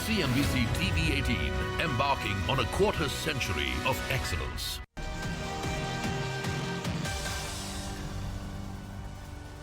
CNBC-TV18, embarking on a quarter century of excellence.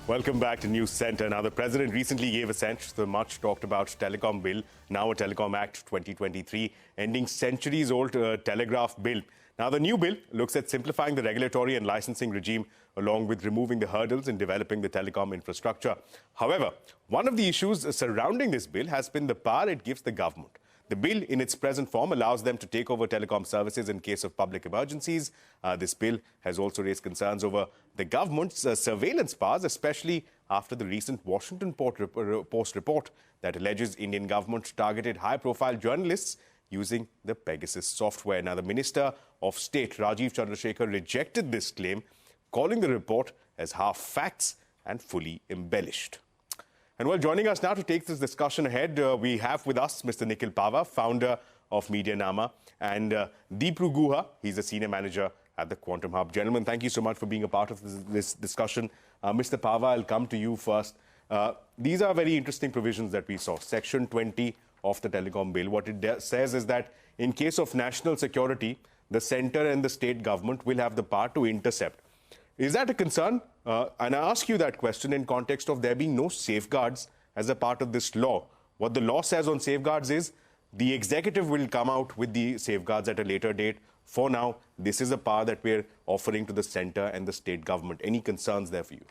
Welcome back to News Centre. Now, the President recently gave assent to the much talked about Telecom Bill, now a Telecom Act 2023, ending centuries-old telegraph bill. Now, the new bill looks at simplifying the regulatory and licensing regime along with removing the hurdles in developing the telecom infrastructure. However, one of the issues surrounding this bill has been the power it gives the government. The bill in its present form allows them to take over telecom services in case of public emergencies. This bill has also raised concerns over the government's surveillance powers, especially after the recent Washington Post report that alleges Indian government targeted high-profile journalists using the Pegasus software. Now, the Minister of State, Rajiv Chandrasekhar, rejected this claim, calling the report as half facts and fully embellished. And well, joining us now to take this discussion ahead, we have with us Mr. Nikhil Pahwa, founder of Media Nama, and Deepro Guha. He's a senior manager at the Quantum Hub. Gentlemen, thank you so much for being a part of this discussion. Mr. Pahwa, I'll come to you first. These are very interesting provisions that we saw. Section 20 of the Telecom Bill. What it says is that in case of national security, the centre and the state government will have the power to intercept. Is that a concern? And I ask you that question in context of there being no safeguards as a part of this law. What the law says on safeguards is the executive will come out with the safeguards at a later date. For now, this is a power that we're offering to the centre and the state government. Any concerns there for you?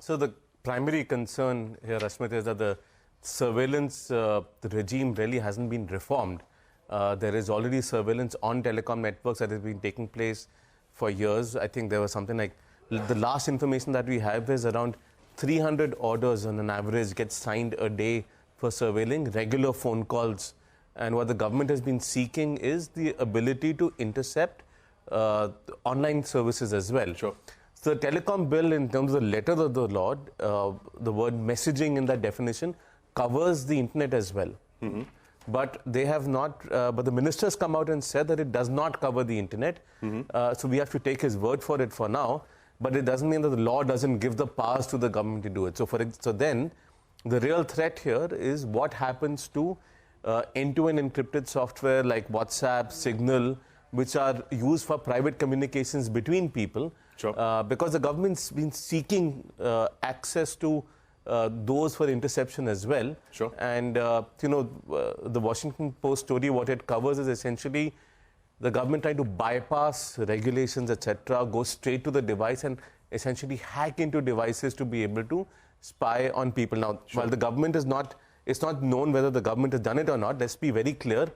So the primary concern here, Ashmit, is that the surveillance the regime really hasn't been reformed. There is already surveillance on telecom networks that has been taking place for years. I think there was something like the last information that we have is around 300 orders on an average get signed a day for surveilling regular phone calls. And what the government has been seeking is the ability to intercept online services as well. Sure. So the telecom bill, in terms of the letter of the law, the word messaging in that definition covers the internet as well. Mm-hmm. But they have not, but the ministers come out and said that it does not cover the internet. Mm-hmm. So we have to take his word for it for now. But it doesn't mean that the law doesn't give the powers to the government to do it. So then, the real threat here is what happens to end-to-end encrypted software like WhatsApp, Signal, which are used for private communications between people. Sure. Because the government's been seeking access to those for interception as well. Sure. And, the Washington Post story, what it covers is essentially the government trying to bypass regulations, etc., go straight to the device and essentially hack into devices to be able to spy on people. Now, Sure. while the government is not, it's not known whether the government has done it or not, let's be very clear,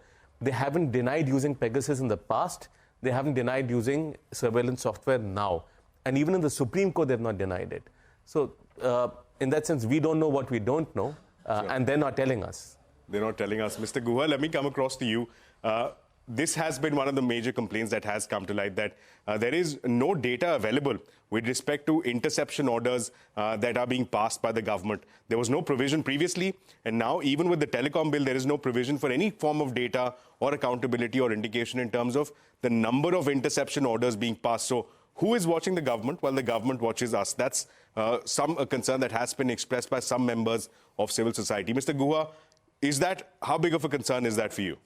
they haven't denied using Pegasus in the past, they haven't denied using surveillance software now. And even in the Supreme Court, they've not denied it. So, in that sense, we don't know what we don't know, Sure. and they're not telling us. They're not telling us. Mr. Guha, let me come across to you. This has been one of the major complaints that has come to light, that there is no data available with respect to interception orders that are being passed by the government. There was no provision previously, and now even with the telecom bill, there is no provision for any form of data or accountability or indication in terms of the number of interception orders being passed. So who is watching the government while the government watches us? That's some concern that has been expressed by some members of civil society. Mr. Guha, how big of a concern is that for you?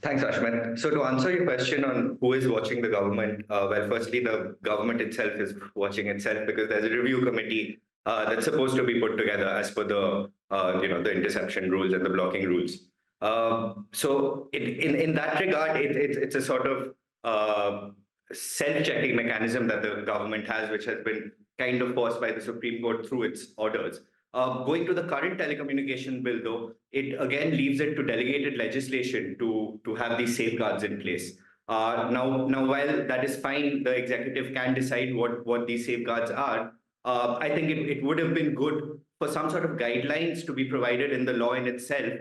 Thanks, Ashmit. So to answer your question on who is watching the government, well, firstly, the government itself is watching itself because there's a review committee that's supposed to be put together as per the the interception rules and the blocking rules. So in that regard, it's a sort of self-checking mechanism that the government has, which has been kind of forced by the Supreme Court through its orders. Going to the current telecommunication bill, though, it again leaves it to delegated legislation to have these safeguards in place. Now, while that is fine, the executive can decide what these safeguards are. I think it would have been good for some sort of guidelines to be provided in the law in itself,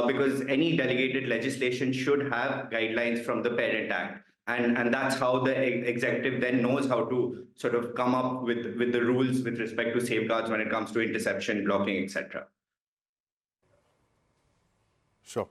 because any delegated legislation should have guidelines from the Parent Act. And that's how the executive then knows how to sort of come up with the rules with respect to safeguards when it comes to interception, blocking, etc. Sure.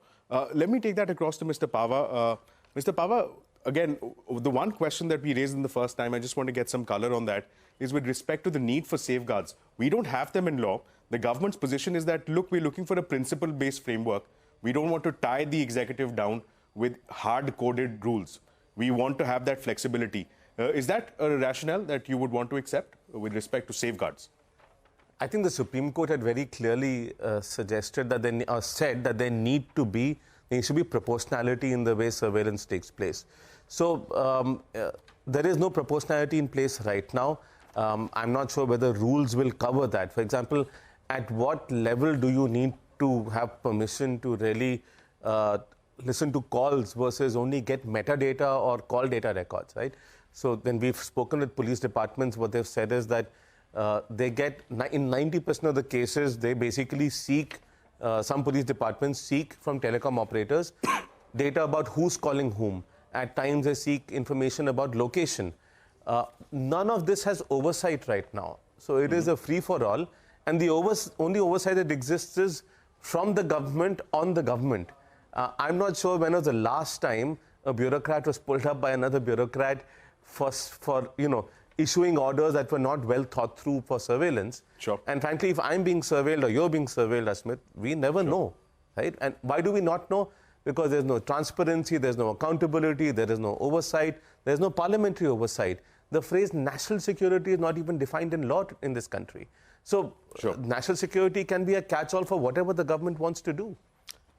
Let me take that across to Mr. Pahwa. Mr. Pahwa, again, the one question that we raised in the first time, I just want to get some color on that, is with respect to the need for safeguards. We don't have them in law. The government's position is that, look, we're looking for a principle-based framework. We don't want to tie the executive down with hard-coded rules. We want to have that flexibility. Is that a rationale that you would want to accept with respect to safeguards? I think the Supreme Court had very clearly suggested that said that there should be proportionality in the way surveillance takes place. So there is no proportionality in place right now. I'm not sure whether rules will cover that. For example, at what level do you need to have permission to really listen to calls versus only get metadata or call data records, right? So when we've spoken with police departments, what they've said is that they get, in 90% of the cases, they basically seek, some police departments seek from telecom operators data about who's calling whom. At times they seek information about location. None of this has oversight right now. So it is a free-for-all. And the only oversight that exists is from the government on the government. I'm not sure when was the last time a bureaucrat was pulled up by another bureaucrat for issuing orders that were not well thought through for surveillance. Sure. And frankly, if I'm being surveilled or you're being surveilled, Asmit, we never know, right? And why do we not know? Because there's no transparency, there's no accountability, there is no oversight, there's no parliamentary oversight. The phrase national security is not even defined in law in this country. So national security can be a catch-all for whatever the government wants to do.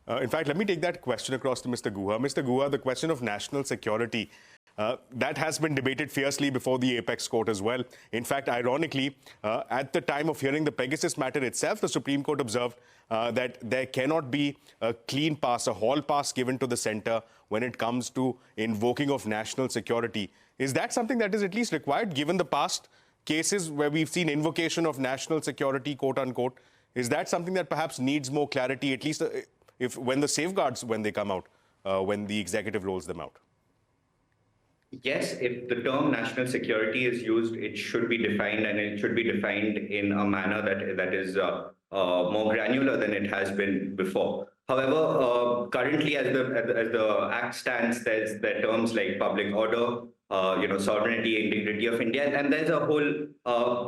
In fact, let me take that question across to Mr. Guha. Mr. Guha, the question of national security, that has been debated fiercely before the apex court as well. In fact, ironically, at the time of hearing the Pegasus matter itself, the Supreme Court observed that there cannot be a clean pass, a hall pass given to the centre when it comes to invoking of national security. Is that something that is at least required, given the past cases where we've seen invocation of national security, quote unquote? Is that something that perhaps needs more clarity, at least when the safeguards, when they come out, when the executive rolls them out? Yes, if the term national security is used, it should be defined, and it should be defined in a manner that is more granular than it has been before. However, currently, as the Act stands, there are terms like public order, sovereignty, integrity of India, and there's a whole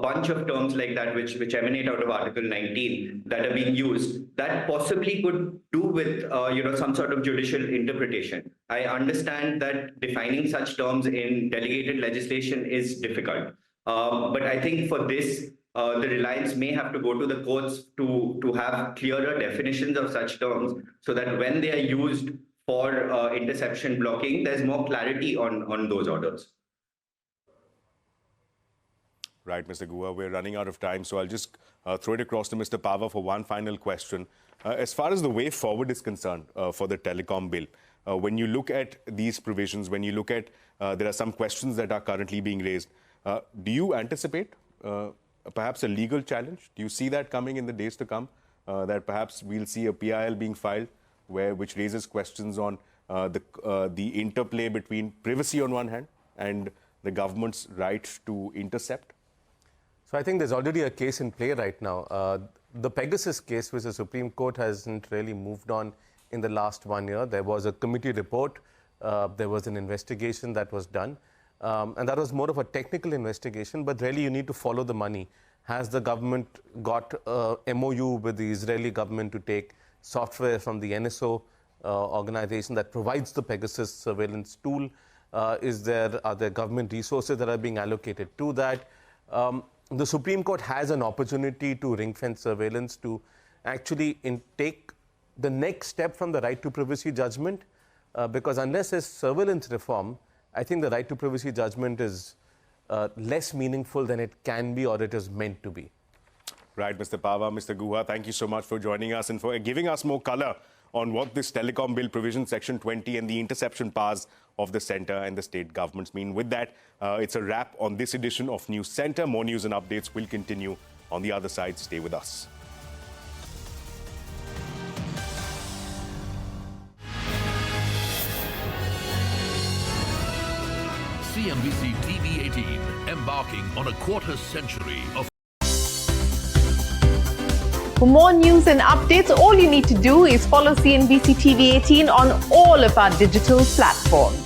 bunch of terms like that which emanate out of Article 19 that are being used that possibly could do with some sort of judicial interpretation. I understand that defining such terms in delegated legislation is difficult, but I think for this, the reliance may have to go to the courts to have clearer definitions of such terms, so that when they are used for interception blocking, there's more clarity on those orders. Right, Mr. Guha, we're running out of time, so I'll just throw it across to Mr. Pahwa for one final question. As far as the way forward is concerned for the telecom bill, when you look at these provisions, when you look at, there are some questions that are currently being raised, do you anticipate perhaps a legal challenge? Do you see that coming in the days to come, that perhaps we'll see a PIL being filed, which raises questions on the interplay between privacy on one hand and the government's right to intercept? So I think there's already a case in play right now. The Pegasus case, which the Supreme Court hasn't really moved on in the last 1 year. There was a committee report, there was an investigation that was done, and that was more of a technical investigation, but really you need to follow the money. Has the government got a MOU with the Israeli government to take software from the NSO organization that provides the Pegasus surveillance tool? Are there government resources that are being allocated to that? The Supreme Court has an opportunity to ring-fence surveillance, to actually take the next step from the right to privacy judgment, because unless there's surveillance reform, I think the right to privacy judgment is less meaningful than it can be or it is meant to be. Right, Mr. Pahwa, Mr. Guha, thank you so much for joining us and for giving us more color on what this telecom bill provision section 20 and the interception powers of the centre and the state governments mean. With that, it's a wrap on this edition of News Centre. More news and updates will continue on the other side. Stay with us. CNBC-TV18, embarking on a quarter-century of... For more news and updates, all you need to do is follow CNBC-TV18 on all of our digital platforms.